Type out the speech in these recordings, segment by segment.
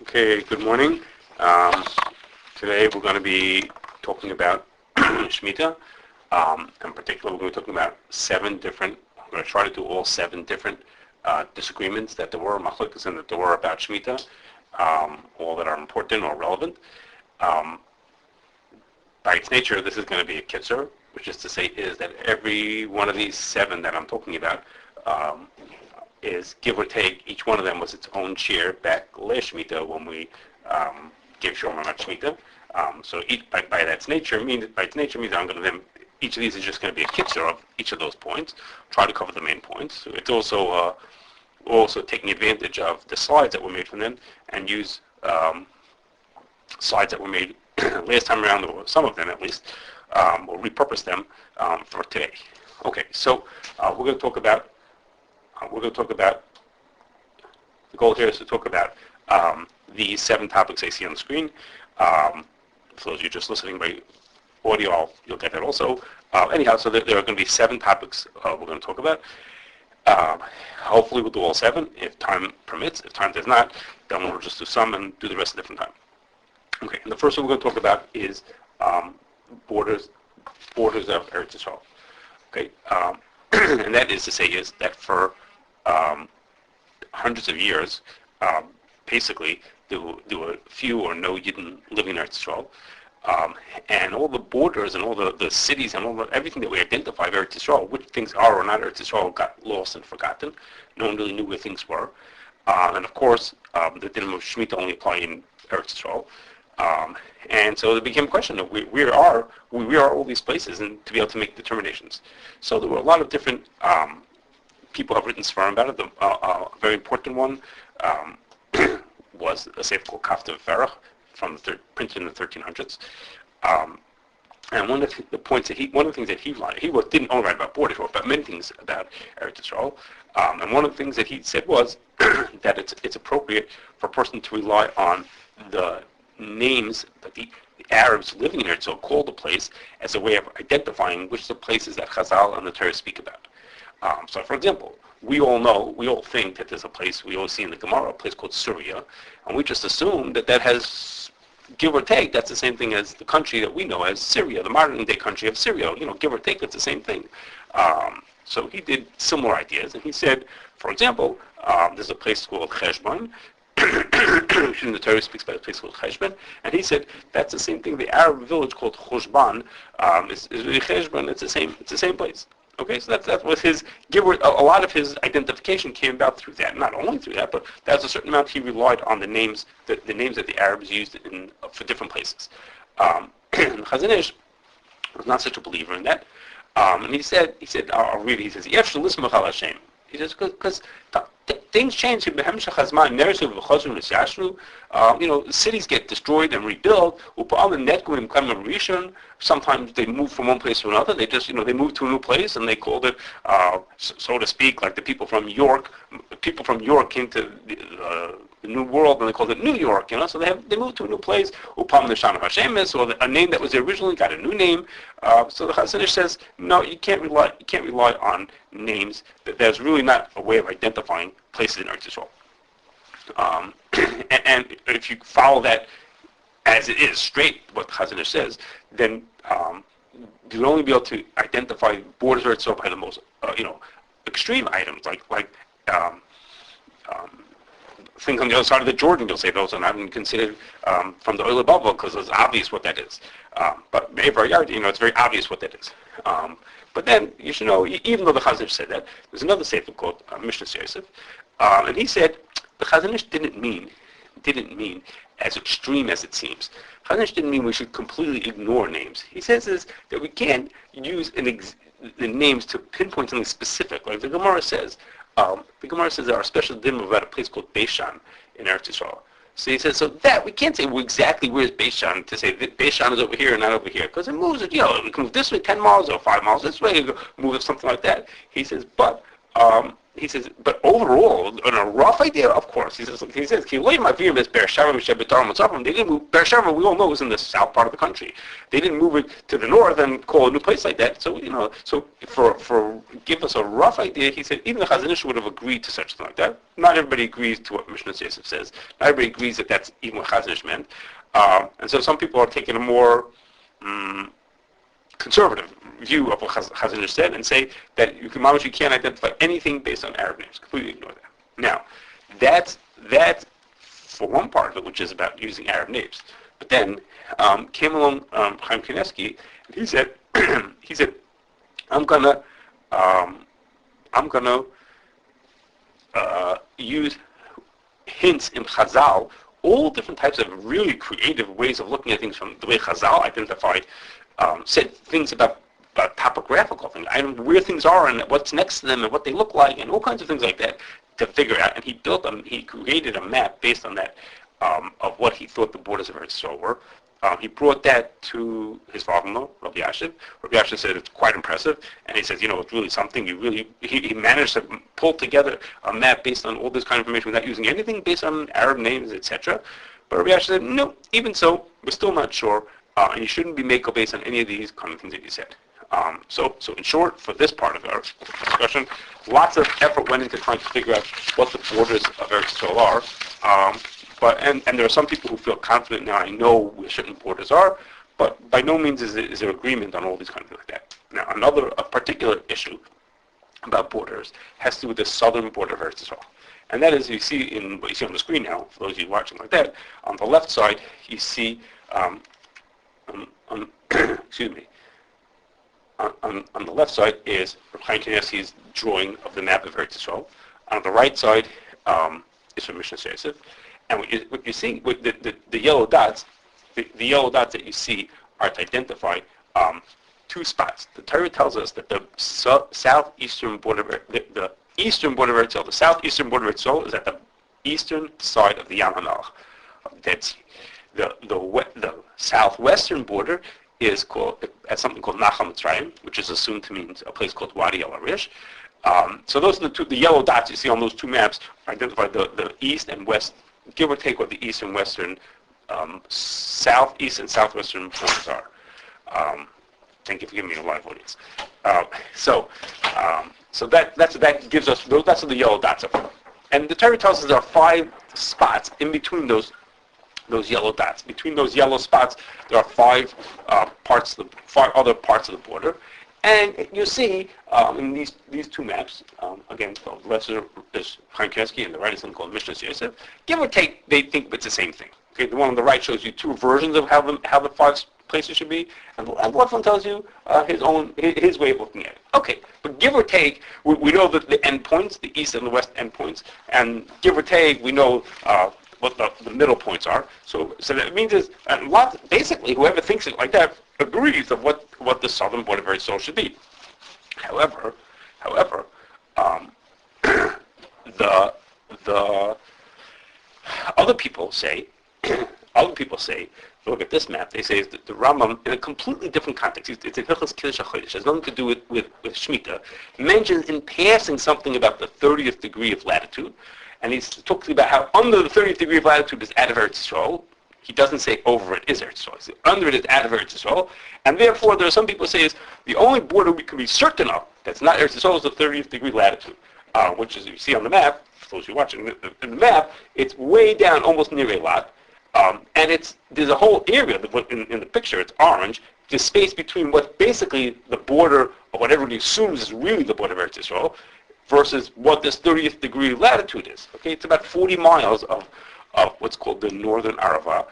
Okay, good morning. Today we're going to be talking about Shemitah. In particular, we're going to be talking about we're going to try to do all 7 different disagreements that there were, machlokes, and that there were about Shemitah, all that are important or relevant. By its nature, this is going to be a kitzur, which is to say is that every one of these 7 that I'm talking about is give or take, each one of them was its own share back last Shemitah when we gave Shomar on Shemitah. So by its nature means I'm going to each of these is just going to be a kitzur of each of those points. Try to cover the main points. So it's also taking advantage of the slides that were made from them and use slides that were made last time around, or some of them at least, or repurpose them for today. Okay, so we're going to talk about. The goal here is to talk about these 7 topics I see on the screen. For those of you just listening by audio, you'll get that also. Anyhow, so there are going to be 7 topics we're going to talk about. Hopefully we'll do all 7 if time permits. If time does not, then we'll just do some and do the rest at a different time. Okay, and the first one we're going to talk about is borders of Eretz Yisrael. Okay, and that is to say is that for hundreds of years, basically, there were few or no Yidden living in Eretz Yisrael. And all the borders and all the cities and everything that we identify of Eretz Yisrael, which things are or not Eretz Yisrael, got lost and forgotten. No one really knew where things were. And of course, the din of Shemitah only apply in Eretz Yisrael. And so it became a question of where are all these places, and to be able to make determinations. So there were a lot of different people have written svarim about it. A very important one was a sefer called Kafta Ferach, printed in the 1300s. And one of the things that he didn't only write about borders, he wrote about many things about Eretz Yisrael. And one of the things that he said was that it's appropriate for a person to rely on the names that the Arabs living in Eretz Yisrael called the place as a way of identifying which the places that Chazal and the Torah speak about. So, for example, we all think that there's a place we always see in the Gemara, a place called Syria, and we just assume that has, give or take, that's the same thing as the country that we know as Syria, the modern-day country of Syria. Give or take, it's the same thing. So he did similar ideas, and he said, for example, there's a place called Cheshbon. The Torah speaks about a place called Cheshbon, and he said that's the same thing. The Arab village called Choshban is really Cheshbon. It's the same place. Okay, so that was his a lot of his identification came about through that. Not only through that, but that's a certain amount he relied on the names that the Arabs used for different places. Chazon Ish was not such a believer in that, and he said, I'll read it. He says, "Yefshel lismach al Hashem." He says, because things change. Cities get destroyed and rebuilt. Sometimes they move from one place to another. They just, they move to a new place, and they called it, so to speak, like the people from York. People from York came to the New World, and they called it New York. So they moved to a new place. Or a name that was originally got a new name. So the Chazon Ish says, no, you can't rely on names. There's really not a way of identifying places in Eretz Yisrael. And if you follow that as it is, straight, what Chazon Ish says, then you'll only be able to identify borders of Eretz Yisrael by the most, extreme items, like things on the other side of the Jordan. You'll say those are not even considered from the oil bubble because it's obvious what that is. But Me'evar Yard, it's very obvious what that is. But then you should know, even though the Chazon Ish said that, there's another sefer called Mishnah Yosef, and he said the Chazon Ish didn't mean as extreme as it seems. Chazon Ish didn't mean we should completely ignore names. He says is that we can't use the names to pinpoint something specific, like the Gemara says. There are special din about a place called Beishan in Eretz Yisrael. So he says, so that we can't say exactly where's Beishan to say that Beishan is over here and not over here, because it moves. We can move this way 10 miles or 5 miles this way, move it something like that. He says, but but overall, on a rough idea, of course, he says, they didn't move. Beersheba, we all know, is in the south part of the country. They didn't move it to the north and call a new place like that. So, so for give us a rough idea, he said, even the Chazon Ish would have agreed to such thing like that. Not everybody agrees to what Mishnah Yosef says. Not everybody agrees that that's even what Chazon Ish meant. And so some people are taking a more conservative view of what Chazon Ish said and say that you can't identify anything based on Arab names. Completely ignore that. Now, that's for one part of it, which is about using Arab names. But then came along Chaim Kanievsky, and he said, I'm gonna use hints in Chazal, all different types of really creative ways of looking at things from the way Chazal identified, said things about topographical things, where things are and what's next to them and what they look like and all kinds of things like that to figure out. And he created a map based on that of what he thought the borders of Eretz Yisrael were. He brought that to his father-in-law, Rabbi Yashiv. Rabbi Yashiv said it's quite impressive, and he says, it's really something. He managed to pull together a map based on all this kind of information without using anything based on Arab names, etc. But Rabbi Yashiv said, no, even so, we're still not sure, and you shouldn't be meko based on any of these kind of things that you said. So in short, for this part of our discussion, lots of effort went into trying to figure out what the borders of Eretz Yisrael are. But there are some people who feel confident now. I know where certain borders are, but by no means is there agreement on all these kind of things like that. Now, a particular issue about borders has to do with the southern border of Eretz Yisrael, and that is what you see on the screen now. For those of you watching like that, on the left side you see, excuse me. On the left side is Chaim Kanievsky's drawing of the map of Eretz Yisrael. On the right side is from Mishnah Yosef. And what you see with the yellow dots, the yellow dots that you see are to identify two spots. The Torah tells us that the southeastern border, the eastern border of Eretz Yisrael, the southeastern border of Eretz Yisrael is at the eastern side of the Yam HaMelech, of the Dead Sea. The southwestern border is called something called Nachal Mitzrayim, which is assumed to mean a place called Wadi El Arish. So those are the yellow dots you see on those two maps identify the east and west, give or take what the east and western, southeast and southwestern borders are. Thank you for giving me a live audience. So that gives us that's what the yellow dots are. And the Torah tells us there are 5 spots in between those yellow dots. Between those yellow spots, there are 5 other parts of the border. And you see in these two maps, again, the left is Chaim Kanievsky and the right is something called Mishnah Yosef. Give or take, they think it's the same thing. Okay, the one on the right shows you 2 versions of how the 5 places should be, and the left one tells you his way of looking at it. Okay, but give or take, we know that the endpoints, the east and the west endpoints, and give or take, we know what the middle points are. So that means is basically whoever thinks it like that agrees of what the southern border of Eretz Yisrael should be. However, the other people say, look at this map, they say that the Rambam, in a completely different context, it's in Hilchos Kedushas Shevi'is, has nothing to do with Shemitah, mentions in passing something about the 30th degree of latitude, and he's talking about how under the 30th degree of latitude is out of Eretz Yisrael. He doesn't say over it is Eretz Yisrael. He says under it is out of Eretz Yisrael. And therefore, there are some people who say is the only border we can be certain of that's not Eretz Yisrael is the 30th degree latitude, which is, you see on the map, for those of you watching, in the map, it's way down, almost near Eilat. And there's a whole area, in the picture, it's orange, the space between what basically the border of what everybody assumes is really the border of Eretz Yisrael versus what this 30th degree latitude is. Okay, it's about 40 miles of what's called the Northern Arava.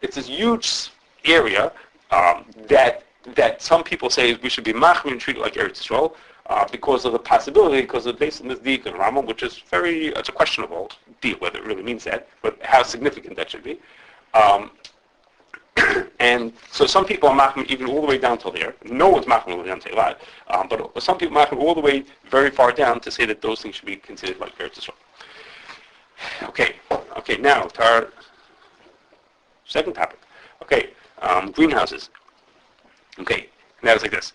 It's this huge area that some people say we should be machmir and treat it like Eretz Yisrael because of the possibility, because of the base of this Dik and Rambam, which is it's a questionable deal whether it really means that, but how significant that should be. And so some people are machmir even all the way down till there. No one's machmir all the way down to Eilat, but some people machmir all the way very far down to say that those things should be considered like Eretz Yisrael. Okay, now to our second topic. Okay, greenhouses. Okay, and that is like this.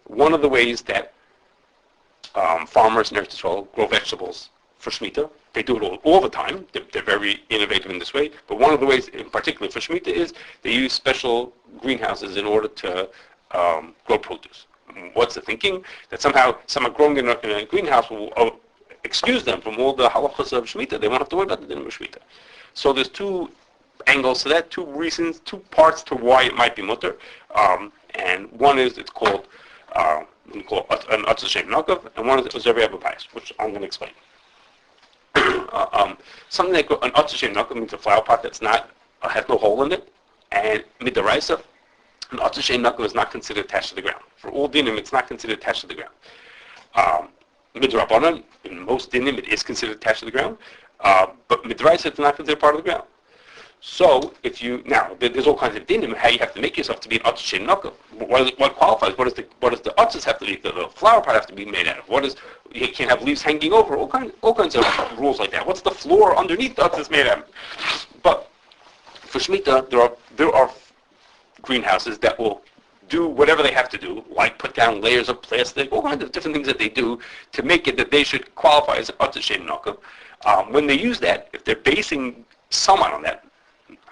One of the ways that farmers in Eretz Yisrael grow vegetables for Shemitah. They do it all the time. They're very innovative in this way. But one of the ways, in particular for Shemitah, is they use special greenhouses in order to grow produce. What's the thinking? That somehow growing in a greenhouse will excuse them from all the halachas of Shemitah. They won't have to worry about the din of Shemitah. So there's two angles to that, two reasons, two parts to why it might be mutter. And one is it's called an atzis nakuv, and one is zore'ah babayis, which I'm going to explain. Something like an atzis nakuv means a flower pot that's not has no hole in it, and midaraisa, an atzis nakuv is not considered attached to the ground. For all dinim, it's not considered attached to the ground. Midrabanan, in most dinim, it is considered attached to the ground, but midaraisa, it's not considered part of the ground. So, there's all kinds of dinim how you have to make yourself to be an atzis nakuv. What qualifies? What does the atzis have to be? The flower pot have to be made out of? You can't have leaves hanging over. All kinds of rules like that. What's the floor underneath the atzis made out of? But for Shemitah, there are greenhouses that will do whatever they have to do, like put down layers of plastic, all kinds of different things that they do to make it that they should qualify as an atzis nakuv. When they use that, if they're basing someone on that,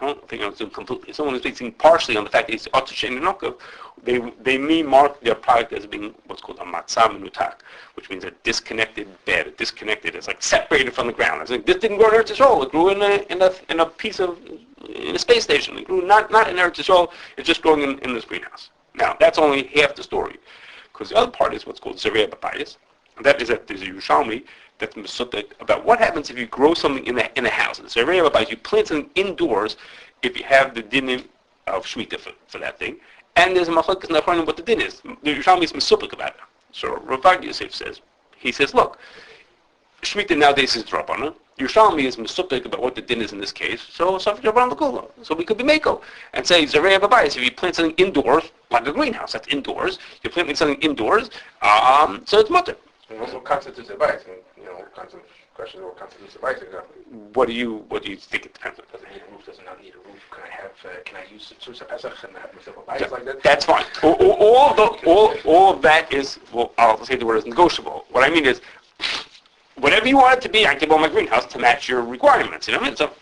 I don't think I'm doing completely. Someone is basing partially on the fact that it's atzis nakuv. They may mark their product as being what's called a matzah menutak, which means a disconnected bed. It's like separated from the ground. It's like this didn't grow in Eretz Yisrael. It grew in a space station. It grew not in Eretz Yisrael. It's just growing in this greenhouse. Now that's only half the story, because the other part is what's called zore'ah babayis, and that is that there's a Yerushalmi that's mesutek about what happens if you grow something in a house. The zore'ah babayis, you plant something indoors if you have the dinim of Shemitah for that thing. And there's a machlokes nachronim what the din is. The Yerushalmi is mesupik about it. So Rav Yosef says, look, Shemitah nowadays is drabana. Yerushalmi is mesupik about what the din is in this case. So we could be meko and say zore'ah babayis. If you plant something indoors, like a greenhouse, that's indoors. You're planting something indoors, so it's mutter. And what constitutes a bite? What kinds of questions? What constitutes a bite exactly? What do you think it depends on? Does it need a roof? Does it not need a roof? Can I use Tzursa Pesach and have myself a bite like that? That's fine. All of that is, well, I'll say the word is negotiable. What I mean is, whatever you want it to be, I can build my greenhouse to match your requirements. You know what I mean? So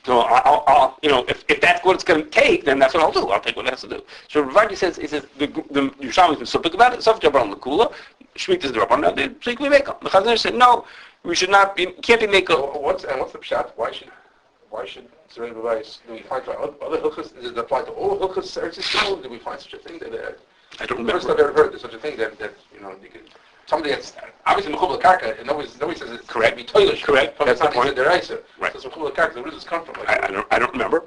I'll if that's what it's going to take, then that's what I'll do. I'll take what it has to do. So Rav says, the Yerushalmi is so about it. Saf Jabran Lakula, Shemitah is the Rabban. They say we make up. The Chazon said no, we should not be. Can't be make up. What's the pshat? Why should zore'ah babayis? Do we find other hilchos? Does it apply to all hilchos Eretz Yisrael? Did we find such a thing that? I don't remember. First I've ever heard there's such a thing that you could. Somebody that's obviously mechubal karka, and nobody says it's correct. Be toilish. Correct. That's the point. Right. So it's mechubal karka. Where does this come from? I don't remember.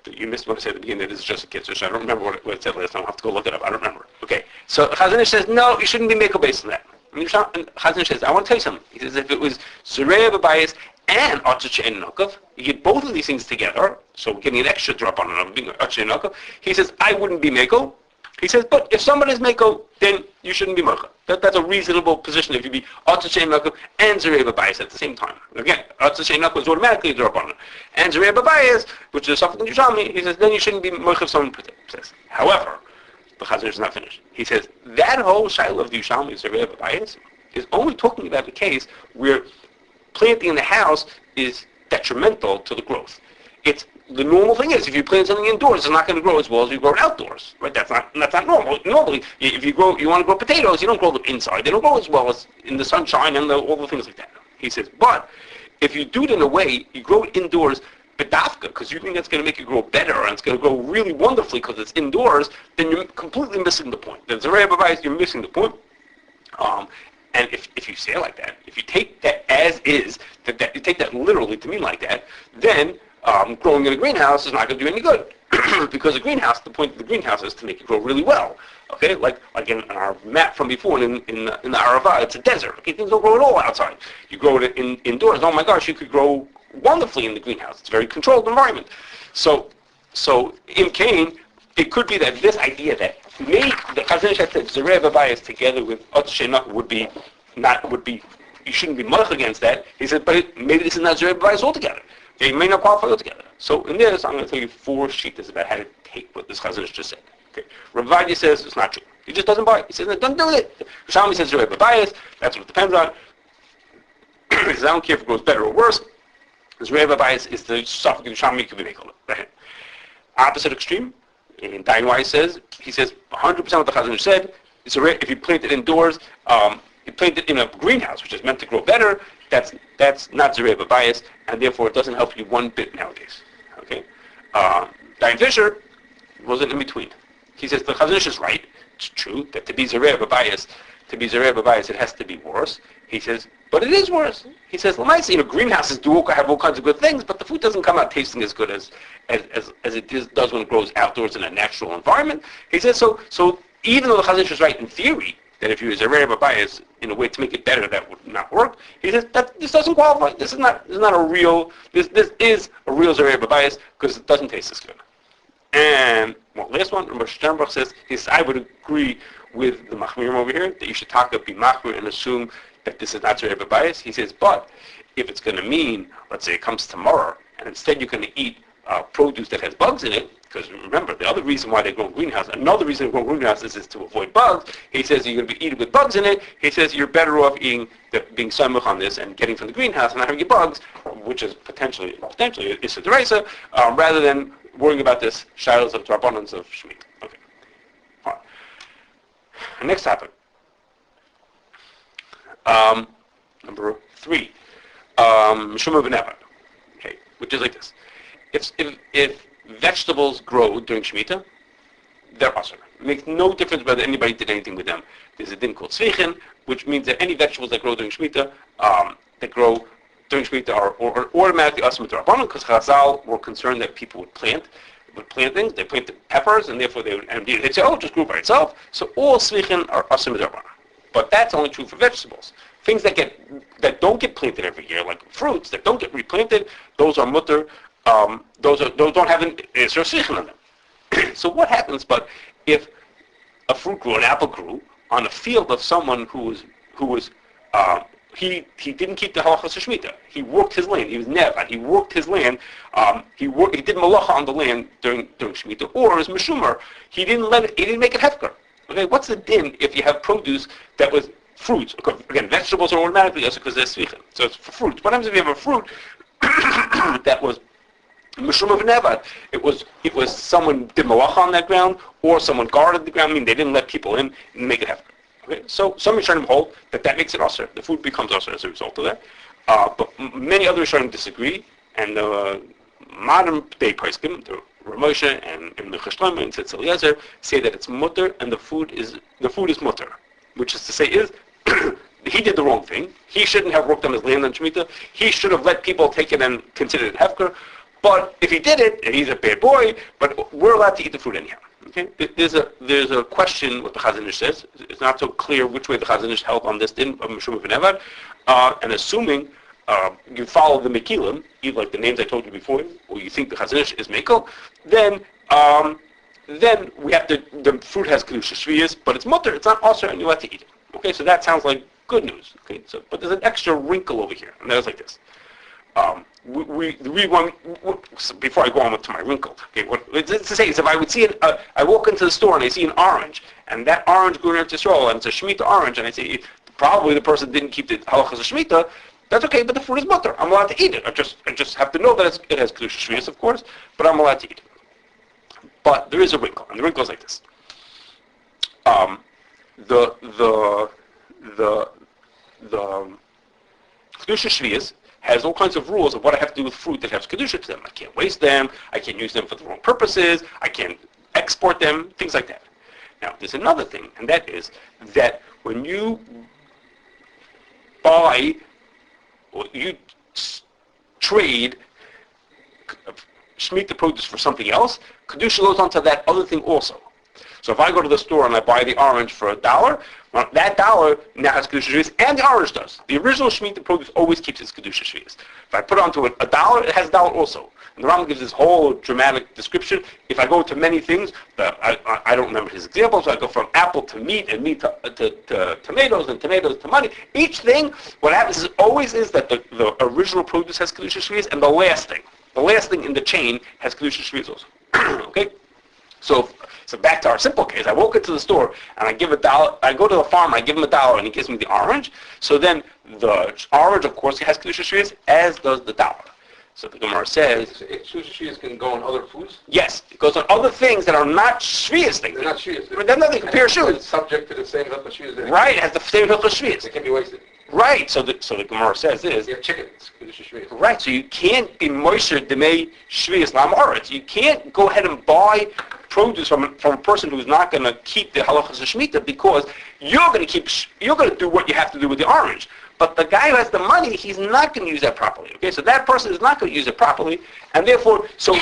You missed what I said at the beginning. That it's just a Kiddush. I don't remember what it said last time. I'll have to go look it up. I don't remember. Okay. So Chazon says no, you shouldn't be meko based on that. And Chazon says I want to tell you something. He says if it was zore'ah babayis and atzis nakuv, you get both of these things together. So getting an extra drop on another being atzis nakuv. He says I wouldn't be meko. He says, but if somebody's meko, then you shouldn't be mocha. That's a reasonable position if you be atzis nakuv and zore'ah babayis at the same time. Again, atzis nakuv is automatically drop on it, and zore'ah babayis, which is something you shall me, he says, then you shouldn't be mocha if someone says. However, the Chazon is not finished. He says that whole shiloh of the Yerushalmi zore'ah babayis is only talking about the case where planting in the house is detrimental to the growth. The normal thing is, if you plant something indoors, it's not going to grow as well as you grow it outdoors, right? That's not normal. Normally, if you want to grow potatoes, you don't grow them inside. They don't grow as well as in the sunshine and all the things like that. He says, but if you do it in a way, you grow it indoors, bedafka, because you think that's going to make it grow better and it's going to grow really wonderfully because it's indoors, then you're completely missing the point. The zore'ah babayis, you're missing the point. And if you say it like that, if you take that as is, that you take that literally to mean like that, then growing in a greenhouse is not going to do any good. Because the point of the greenhouse is to make it grow really well. Okay, like in our map from before in the Arava, it's a desert. Okay, things don't grow at all outside. You grow it indoors. Oh my gosh, you could grow wonderfully in the greenhouse. It's a very controlled environment. So in Cain, it could be that this idea that the Chazon said zore'ah babayis together with atzis nakuv would be you shouldn't be malach against that. He said, but maybe this is not zore'ah babayis altogether. They may not qualify altogether. So in this, I'm going to tell you 4 shittas about how to take what this Chazon just said. Okay. Ravadi says it's not true. He just doesn't buy it. He says, don't do it. Shami says you're a babayis. That's what it depends on. He says, I don't care if it goes better or worse. Zore'ah babayis is the stuff that Shami can be making. Opposite extreme. In Dainwai he says 100% what the Chazon said. It's if you plant it indoors, you plant it in a greenhouse, which is meant to grow better. That's not zore'ah babayis, and therefore it doesn't help you one bit nowadays. Okay. Dain Fisher wasn't in between. He says the Chazon is right. It's true that to be zore'ah babayis, it has to be worse. He says, but it is worse. He says, greenhouses have all kinds of good things, but the food doesn't come out tasting as good as it does when it grows outdoors in a natural environment. He says, so even though the Chazon is right in theory, that if you use zore'ah babayis in a way to make it better, that would not work. He says that this doesn't qualify. This is a real zore'ah babayis because it doesn't taste as good. And last one, Moshe Sternbach says, I would agree with the Machmirim over here that you should talk about be machmir and assume that this is not zore'ah babayis. He says, but if it's going to mean, let's say it comes tomorrow, and instead you're going to eat produce that has bugs in it, because remember, the other reason why they grow in greenhouses, another reason they grow in greenhouses is to avoid bugs. He says you're going to be eating with bugs in it. He says you're better off being samech on this and getting from the greenhouse and not having your bugs, which is potentially Issa D'Oraisa, rather than worrying about this shilos of Drabbanans of Shemitah. Okay. Fine. Next topic. Number 3. Meshumar and Ne'evad. Okay, which is like this. If vegetables grow during Shemitah, they're asur. It makes no difference whether anybody did anything with them. There's a din called tzvichin, which means that any vegetables that grow during Shemitah, are automatically asur midrabanan, because Chazal were concerned that people would plant things. They planted peppers, and therefore they'd say, it just grew by itself. So all tzvichin are asur midrabanan. But that's only true for vegetables. Things that don't get planted every year, like fruits that don't get replanted, those are mutter. Those don't have an Isra Tzvichin on them. So what happens? But if a fruit grew, an apple grew on a field of someone who he didn't keep the halachas of Shemitah. He worked his land. He was Ne'evad. He worked his land. He did malacha on the land during Shemitah, or as Meshumar, he didn't make it hefker. Okay, what's the din if you have produce that was fruits? Again, vegetables are automatically also because they're tzvichin. So it's for fruits. What happens if you have a fruit that was Meshumar and Ne'evad? It was someone did malacha on that ground, or someone guarded the ground. I mean, they didn't let people in and make it hefker. Okay, so some Rishonim hold that makes it asur. The food becomes asur as a result of that. But many other Rishonim disagree, and the modern day Practicum, the Ramosha and the Cheshlomo and Tzitz Eliezer, say that it's mutter and the food is mutter, which is to say he did the wrong thing. He shouldn't have worked on his land on Shemitah. He should have let people take it and consider it hefker. But if he did it, and he's a bad boy, but we're allowed to eat the fruit anyhow. Okay? There's a question what the Chazon says. It's not so clear which way the Chazon held on this din of Meshumar and Ne'evad. And assuming you follow the Mekilim, either like the names I told you before, or you think the Chazon is Mekel, then we have to. The fruit has Kedushas Shevi'is, but it's mutter. It's not asur, and you have to eat it. Okay, so that sounds like good news. Okay, so but there's an extra wrinkle over here, and that is like this. Before I go on to my wrinkle, okay, let's say is if I would see I walk into the store and I see an orange, and that orange grew in Yisrael, and it's a Shemitah orange, and I say probably the person didn't keep the halachas of Shemitah. That's okay, but the fruit is mutter. I'm allowed to eat it. I just have to know that it has Kedushas Shevi'is, of course, but I'm allowed to eat it. But there is a wrinkle, and the wrinkle is like this. The Kedushas Shevi'is has all kinds of rules of what I have to do with fruit that has Kedusha to them. I can't waste them, I can't use them for the wrong purposes, I can't export them, things like that. Now, there's another thing, and that is that when you buy, or you trade Shemitah produce for something else, Kedusha goes onto that other thing also. So if I go to the store and I buy the orange for $1, well, that dollar now has Kedushas Shevi'is, and the orange does. The original Shemitah produce always keeps its Kedushas Shevi'is. If I put onto it $1, it has $1 also. And the Rambam gives this whole dramatic description. If I go to many things, I don't remember his examples, so I go from apple to meat, and meat to tomatoes, and tomatoes to money. Each thing, what happens is always is that the original produce has Kedushas Shevi'is, and the last thing in the chain has Kedushas Shevi'is also. Okay? So So back to our simple case, I walk into the store and I give $1. I go to the farm, I give him $1, and he gives me the orange. So then the orange, of course, has Kedushas Shevi'is, as does the $1. So the Gemara says, Kedushas Shevi'is can go on other foods? yes, it goes on other things that are not Shevi'is things. They're not Shevi'is. They're nothing compare shoes. It's subject to the same Hilchos Shevi'is. Right, it has the same Hilchos Shevi'is. It can be wasted. Right, so the Gemara says is, You have chickens, Kedushas Shevi'is. right, so you can't be Mosher Demei Shevi'is Lam Aretz. You can't go ahead and buy produce from a person who's not going to keep the halachas of Shemitah, because you're going to do what you have to do with the orange. But the guy who has the money, he's not going to use that properly. Okay, so that person is not going to use it properly, and therefore, so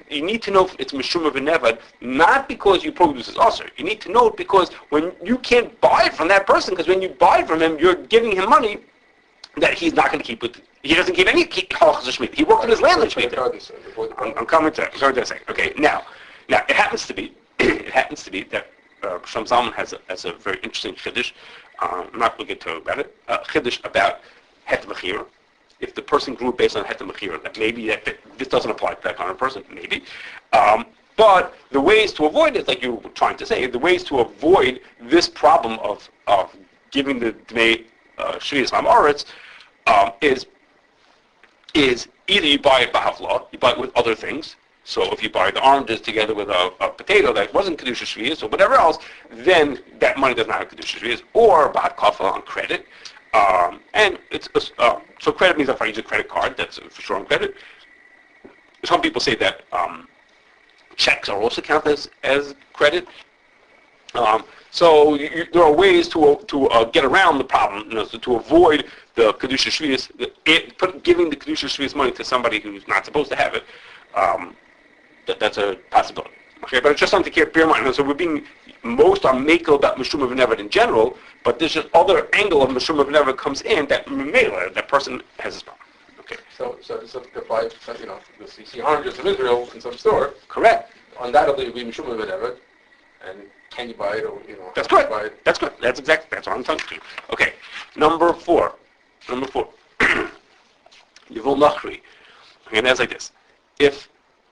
you need to know if it's Meshumar and Ne'evad, not because your produce is usher. You need to know it because when you can't buy it from that person, because when you buy it from him, you're giving him money that he's not going to keep with. He doesn't keep any halachas of Shemitah. He worked in his land in Shemitah. I'm coming to that. Sorry, a second. Okay, now it happens to be that Shlomo Zalman has a very interesting chiddush. I'm not going to get to about it. Chiddush about het mechira. If the person grew based on het mechira, that maybe this doesn't apply to that kind of person. Maybe, but the ways to avoid it, like you were trying to say, the ways to avoid this problem of giving the Dmei Shevi'is Lam Aretz is either you buy it b'havla, you buy it with other things. So if you buy the oranges together with a potato that wasn't Kedushas Shevi'is or whatever else, then that money does not have Kedushas Shevi'is, or Hashgachah on credit. And it's so credit means if I use a credit card, that's for sure on credit. Some people say that checks are also counted as credit. So there are ways to get around the problem, to avoid the Kedushas Shevi'is, giving the Kedushas Shevi'is money to somebody who's not supposed to have it. That's a possibility. Okay, but it's just something to bear in mind. So most are makel about Meshumar and Ne'evad in general, but there's just other angle of Meshumar and Ne'evad comes in that that person has this problem. Okay. So this applies, you see oranges from Israel in some store. Correct. Undoubtedly, it would be Meshumar and Ne'evad, and can you buy it or That's good. That's good. That's what I'm talking to. Okay. Number four. Yevul Nochri. And that's like this. If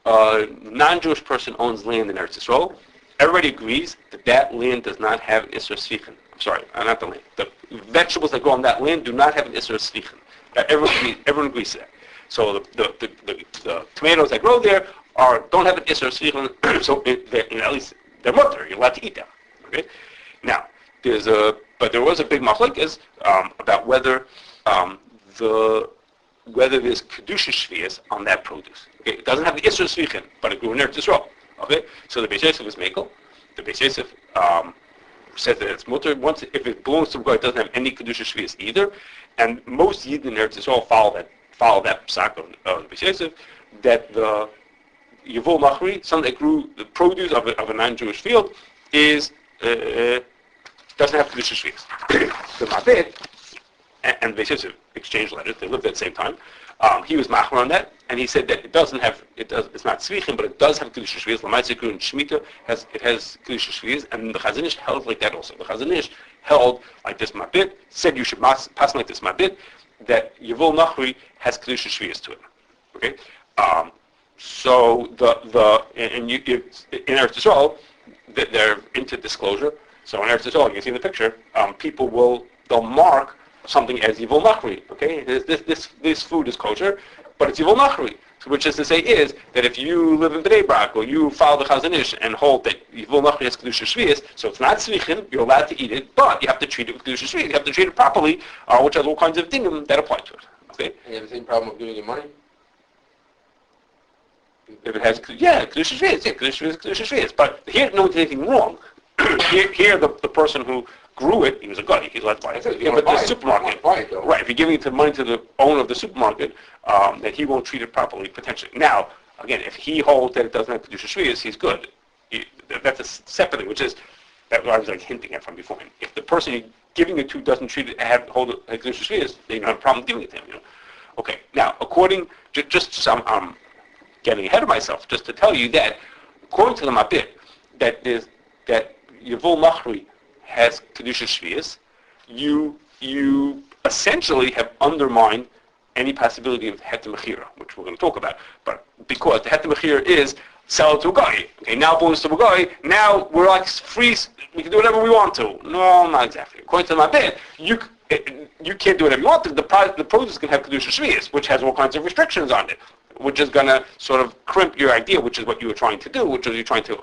a non-Jewish person owns land in Eretz Yisrael, everybody agrees that land does not have an Isser Svichen. I'm sorry, not the land. The vegetables that grow on that land do not have an Isser Svichen. Everyone agrees to that. So the tomatoes that grow there don't have an Isser Svichen, so at least they're mutter. You're allowed to eat them. Okay. Now there was a big machlokes about whether there's Kedushas Shevi'is on that produce. Okay? It doesn't have the Isser Svichen, but it grew in Eretz Yisrael. Okay? So the Beis Yosef is mekel. The Beis Yosef says that it's mutter. Once if it belongs to God, it doesn't have any Kedushas Shevi'is either. And most Yidden in Eretz Yisrael follow that psak of the Beis Yosef, that the Yevul Nochri, something that grew the produce of a non-Jewish field, doesn't have Kedushas Shevi'is. The Ma'abed and Beis Yosef exchanged letters. They lived at the same time. He was machmer on that, and he said that it's not tzvichim, but it does have Kedushas Shevi'is. L'maaseh in Shemitah has Kedushas Shevi'is, and the Chazon Ish held like that also. The Chazon Ish held like this mabit, said you should pass like this mabit, that Yevul Nochri has Kedushas Shevi'is to it. Okay, so in Eretz Yisrael, they're into disclosure. So in Eretz Yisraal, you can see in the picture, they'll mark something as Yevul Nochri. Okay, this food is kosher, but it's Yevul Nochri, which is to say is that if you live in Bnei Brak or you follow the Chazon Ish and hold that Yevul Nochri has Kedushas Shevi'is, so it's not tzvichim, you're allowed to eat it, but you have to treat it with Kedushas Shevi'is. You have to treat it properly, which are all kinds of dinim that apply to it. Okay. And you have the same problem of giving you money. If it has, Kedushas Shevi'is, Kedushas Shevi'is. But here, no one's anything wrong. here, the person who grew it, he was a guy, he's allowed to buy it. But the supermarket, right, if you're giving the money to the owner of the supermarket, that he won't treat it properly, potentially. Now, again, if he holds that it doesn't have Kedushas Shevi'is, he's good. That's a separate thing, which is, that I was hinting at from before. If the person you're giving it to doesn't treat it, hold it like Kedushas Shevi'is, then you don't have a problem giving it to him, Okay, now, I'm getting ahead of myself, just to tell you that, according to the Mabit, that Yevul Nochri has Kedushas Shevi'is, you essentially have undermined any possibility of het mechira, which we're going to talk about. But because the het mechira is sell it to a guy. Okay, now it belongs to a guy. Now we're like free. We can do whatever we want to. No, not exactly. According to Na'bed, you can't do whatever you want to. The produce can have Kedushas Shevi'is, which has all kinds of restrictions on it, which is going to sort of crimp your idea, which is what you were trying to do, which is you're trying to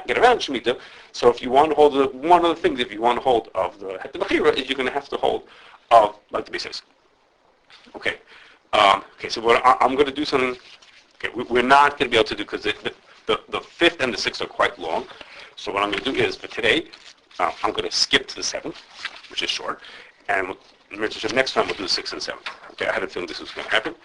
get around Shemitah. So if you want to hold one of the things, if you want to hold of the Hektiv is you're going to have to hold of like the basis. Okay. So I'm going to do something. Okay, we're not going to be able to do because the fifth and the sixth are quite long. So what I'm going to do is for today, I'm going to skip to the seventh, which is short, and next time we'll do the sixth and seventh. Okay, I had a feeling this was going to happen.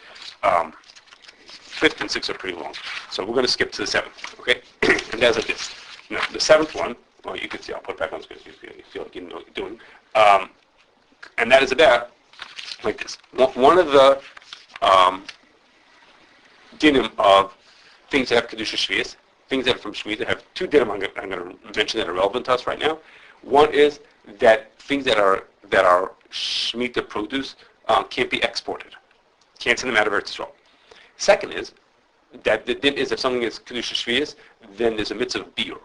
Fifth and sixth are pretty long, so we're going to skip to the seventh. Okay, and that's like this. Now the seventh one, well, you can see. I'll put it back on screen so you feel like you know what you're doing. And that is about like this. One of the dinim of things that have Kedushas Shevi'is, things that are from Shemitah, have two dinim I'm going to mention that are relevant to us right now. One is that things that are Shemitah produce can't be exported. Can't send them out of Eretz Yisrael. Second is that the din is if something is Kedushas Shevi'is, then there's a mitzvah of Biur,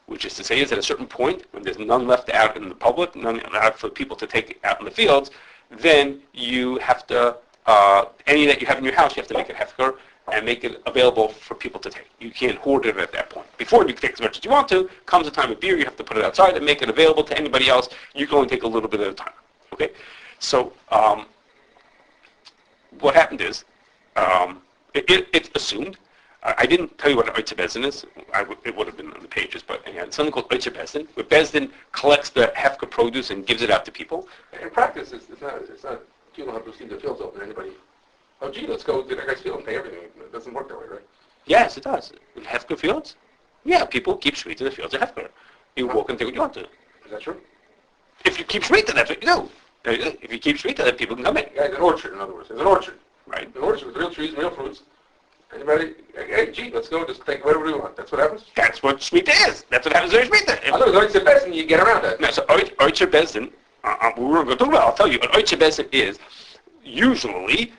which is to say is at a certain point, when there's none left out in the public, none out for people to take out in the fields, then you have to, any that you have in your house, you have to make it hefker and make it available for people to take. You can't hoard it at that point. Before you can take as much as you want to, comes a time of Biur, you have to put it outside and make it available to anybody else. You can only take a little bit at a time. Okay? So, what happened is, it's assumed, I didn't tell you what an atzis is. It would have been on the pages, but again, something called atzis, where Bezdin collects the hefker produce and gives it out to people. In practice, it's not. You don't have to see the fields open to anybody. Oh, gee, let's go to that guy's field and pay everything. It doesn't work that way, right? Yes, it does. In hefker fields, yeah, people keep Shemitah in the fields of hefker. You walk and take what you want to. Is that true? If you keep Shemitah, that's what you do. If you keep Shemitah, then people can come in. Yeah, it's an orchard, in other words. It's an orchard. Right. An orchard with real trees, real fruits. Anybody, hey, gee, let's go, just take whatever we want. That's what happens? That's what Shemitah is. That's what happens during Shemitah. I know, it's Oitzer Bezdin, you get around that. No, so Oitzer Bezdin, we were going to talk about, I'll tell you, what Oitzer Bezdin is, usually,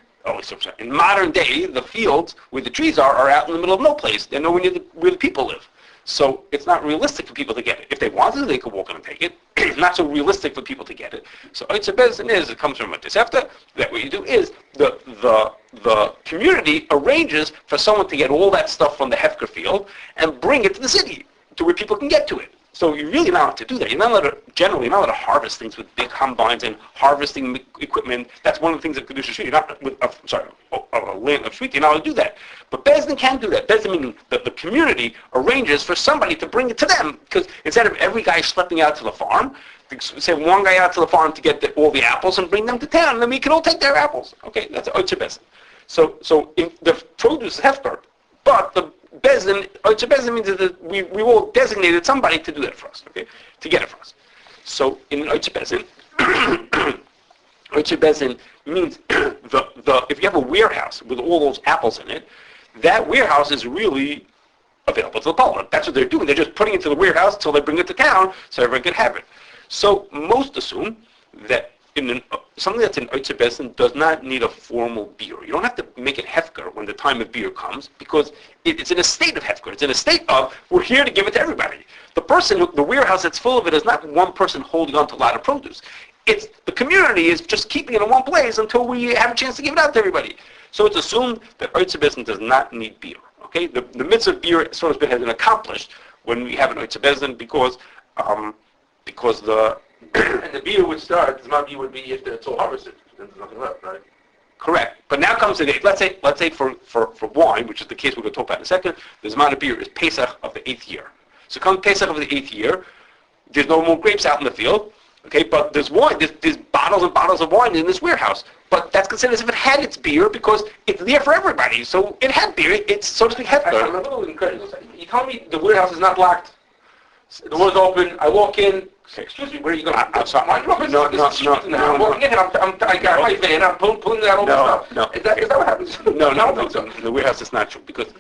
in modern day, the fields where the trees are out in the middle of no place. They're nowhere near where the people live. So it's not realistic for people to get it. If they wanted to, they could walk in and take it. It's not so realistic for people to get it. So Oitzer Bezdin it comes from a disefta, that what you do is the community arranges for someone to get all that stuff from the hefker field and bring it to the city, to where people can get to it. So you're really not allowed to do that. You're not allowed to, generally, you're not allowed to harvest things with big combines and harvesting equipment. That's one of the things that Kedushas Shevi'is, you're not, a land of Shemitah, you're not allowed to do that. But Bezdin can do that. Bezdin meaning that the community arranges for somebody to bring it to them, because instead of every guy schlepping out to the farm, say one guy out to the farm to get all the apples and bring them to town, and then we can all take their apples. Okay, that's Oitzer Bezdin. So the produce is hefker, but the Bezdin, Oitzer Bezdin means that we all designated somebody to do that for us, okay, to get it for us. So in Oitzer Bezdin, Oitzer Bezdin means if you have a warehouse with all those apples in it, that warehouse is really available to the public. That's what they're doing. They're just putting it to the warehouse until they bring it to town so everyone can have it. So most assume that something that's in Oitzer Bezdin does not need a formal Biur. You don't have to make it hefker when the time of Biur comes, because it's in a state of hefker. It's in a state of, we're here to give it to everybody. The warehouse that's full of it is not one person holding on to a lot of produce. It's the community is just keeping it in one place until we have a chance to give it out to everybody. So it's assumed that Oitzer Bezdin does not need Biur. Okay, the mitzvah of Biur, so to speak, has been accomplished when we have an Oitzer Bezdin because the and the Biur would start, the Zman Biur would be if it's all harvested, then there's nothing left, right? Correct. But now comes the day. Let's say for wine, which is the case we're going to talk about in a second, the Zman of Biur is Pesach of the 8th year. So come Pesach of the 8th year, there's no more grapes out in the field, okay, but there's wine, there's bottles and bottles of wine in this warehouse. But that's considered as if it had its Biur because it's there for everybody. So it had Biur, it's so to speak hefker. I'm a little incredulous. You tell me the warehouse is not locked, the door's open, I walk in, excuse me, where are you going? I'm sorry. I'm walking in, I'm I got my van, I'm pulling out all the stuff. No. Is that what happens? No. The warehouse is not true because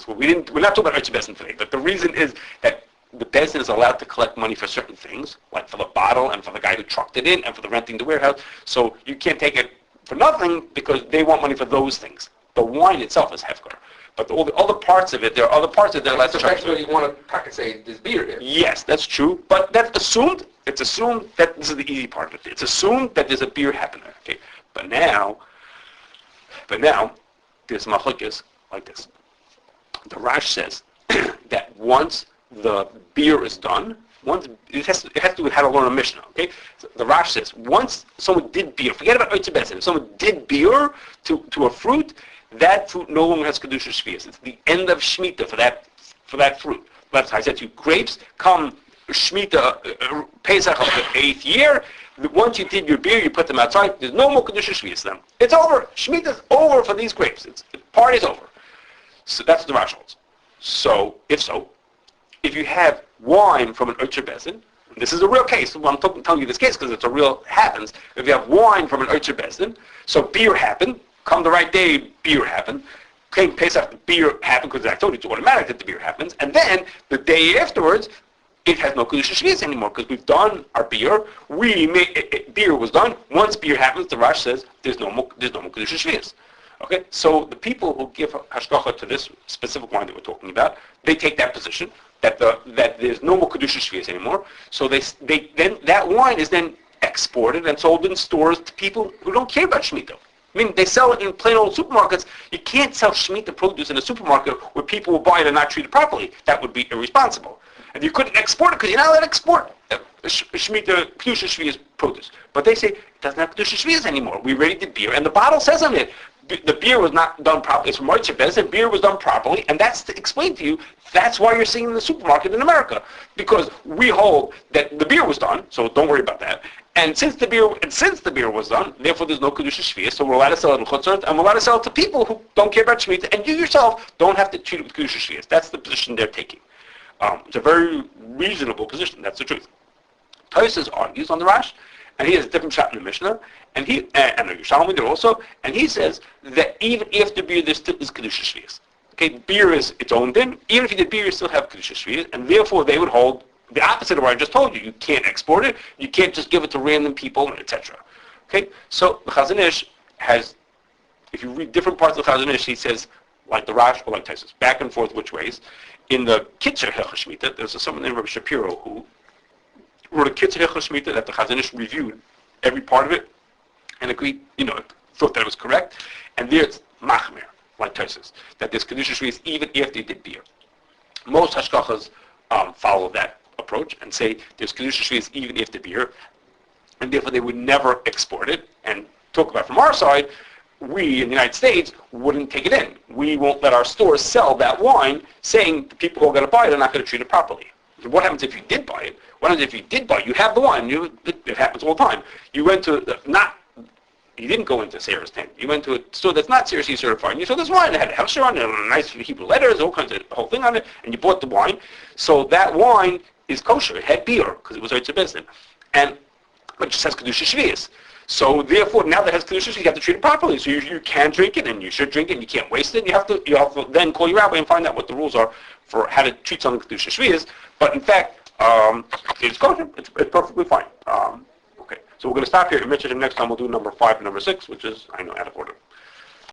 we're not talking about Oitzer Bezdin today, but the reason is that the Bezdin is allowed to collect money for certain things, like for the bottle and for the guy who trucked it in and for the renting the warehouse. So you can't take it for nothing because they want money for those things. The wine itself is hefker. But all the other parts of it, there are other parts of it that are allowed to charge. Especially when you want to pack and say there's beer here. Yes, that's true. But that's assumed. It's assumed that this is the easy part of it. It's assumed that there's a beer happening. Okay. But now there's machlokes like this. The Rash says that once the beer is done, it has to do with how to learn a Mishnah. Okay. So the Rash says once someone did beer, forget about atzis. If someone did beer to a fruit, that fruit no longer has Kedushas Shevi'is. It's the end of Shemittah for that fruit. That's how I said to you, grapes come Shemittah, Pesach of the 8th year. Once you did your beer, you put them outside. There's no more Kedushas Shevi'is them. It's over. Shemittah's over for these grapes. The party's over. So that's what the Rash holds. So, if you have wine from an atzis, this is a real case. Well, I'm telling you this case because it's a real happens. If you have wine from an atzis, so beer happened. Come the right day, beer happened. Came Pesach, the beer happened because I told you it's automatic that the beer happens. And then the day afterwards, it has no Kedushas Shevi'is anymore because we've done our beer. Beer was done. Once beer happens, the Rash says there's no more Kedushas Shevi'is. Okay, so the people who give Hashgachah to this specific wine that we're talking about, they take that position that there's no more Kedushas Shevi'is anymore. So then that wine is then exported and sold in stores to people who don't care about Shemitah. I mean, they sell it in plain old supermarkets. You can't sell Shemitah produce in a supermarket where people will buy it and not treat it properly. That would be irresponsible. And you couldn't export it because you're not allowed to export Shemitah Kedushas Shevi'is produce. But they say it doesn't have Kedushas Shevi'is anymore. We already did beer, and the bottle says on it the beer was not done properly. It's from atzis, and beer was done properly, and that's to explain to you. That's why you're seeing in the supermarket in America, because we hold that the beer was done. So don't worry about that. And since the beer was done, therefore there's no Kedushas Shevi'is, so we're allowed to sell it in chutzot, and we're allowed to sell it to people who don't care about Shemitah, and you yourself don't have to treat it with Kedushas Shevi'is. That's the position they're taking. It's a very reasonable position. That's the truth. Tosfos argues on the Rash, and he has a different shot in the Mishnah, and the Yerushalmi there also, and he says that even after beer there still is Kedushas Shevi'is. Okay, beer is its own thing. Even if you did beer, you still have Kedushas Shevi'is, and therefore they would hold the opposite of what I just told you. You can't export it. You can't just give it to random people, etc. Okay, so the Chazon Ish has, if you read different parts of the Chazon Ish, he says like the Rash or like Tosfos, back and forth which ways. In the Kitzur Hilchos Shemitah, there's someone named Rabbi Shapiro who wrote a Kitzur Hilchos Shemitah that the Chazon Ish reviewed every part of it and agreed, thought that it was correct. And there it's machmer, like Tosfos, that there's Kedushas Shevi'is even after you did beer. Most Hashgachas follow that approach and say there's Kedushas Shevi'is even after beer, and therefore they would never export it. And talk about from our side, we in the United States wouldn't take it in. We won't let our stores sell that wine, saying the people who are going to buy it are not going to treat it properly. So what happens if you did buy it? What happens if you did buy it? You have the wine. It happens all the time. You went to you didn't go into Sarah's tent. You went to a store that's not seriously certified. And you saw this wine. It had a Hechsher on it, and nice Hebrew letters, all kinds of whole thing on it, and you bought the wine. So that wine is kosher. It had Biur because it was atzis, but it just has Kedushas Shevi'is. So therefore, now that it has Kedushas, you have to treat it properly. So you can drink it, and you should drink it, and you can't waste it. And you have to then call your rabbi and find out what the rules are for how to treat something Kedushas Shevi'is. But in fact, it's kosher. It's perfectly fine. Okay, so we're going to stop here. And next time we'll do number 5 and number 6, which is, I know, out of order.